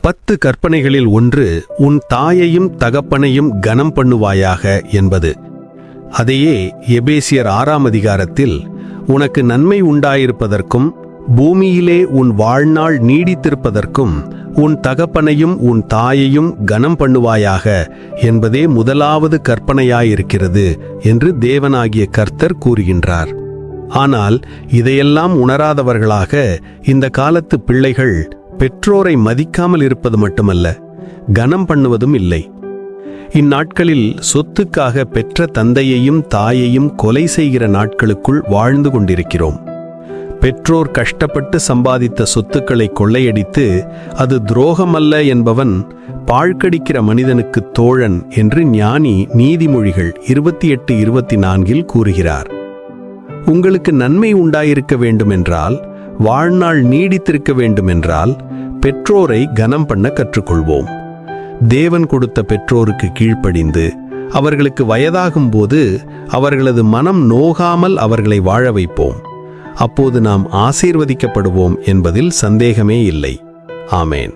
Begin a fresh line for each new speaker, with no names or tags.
10 கற்பனைகளில் ஒன்று உன் தாயையும் தகப்பனையும் கனம் பண்ணுவாயாக என்பது. அதையே எபேசியர் 6ஆம் அதிகாரத்தில் உனக்கு நன்மை உண்டாயிருப்பதற்கும் பூமியிலே உன் வாழ்நாள் நீடித்திருப்பதற்கும் உன் தகப்பனையும் உன் தாயையும் கனம் பண்ணுவாயாக என்பதே முதலாவது கற்பனையாயிருக்கிறது என்று தேவனாகிய கர்த்தர் கூறுகின்றார். ஆனால் இதையெல்லாம் உணராதவர்களாக இந்த காலத்து பிள்ளைகள் பெற்றோரை மதிக்காமல் இருப்பது மட்டுமல்ல, கனம் பண்ணுவதும் இல்லை. இந்நாட்களில் சொத்துக்காக பெற்ற தந்தையையும் தாயையும் கொலை செய்கிற நாட்களுக்குள் வாழ்ந்து கொண்டிருக்கிறோம். பெற்றோர் கஷ்டப்பட்டு சம்பாதித்த சொத்துக்களை கொள்ளையடித்து அது துரோகமல்ல என்பவன் பாழ்கடிக்கிற மனிதனுக்கு தோழன் என்று ஞானி நீதிமொழிகள் 28:24 கூறுகிறார். உங்களுக்கு நன்மை உண்டாயிருக்க வேண்டுமென்றால், வாழ்நாள் நீடித்திருக்க வேண்டுமென்றால் பெற்றோரை கனம் பண்ண கற்றுக்கொள்வோம். தேவன் கொடுத்த பெற்றோருக்கு கீழ்ப்படிந்து அவர்களுக்கு வயதாகும் போது அவர்களது மனம் நோகாமல் அவர்களை வாழ வைப்போம். அப்போது நாம் ஆசீர்வதிக்கப்படுவோம் என்பதில் சந்தேகமே இல்லை. ஆமேன்.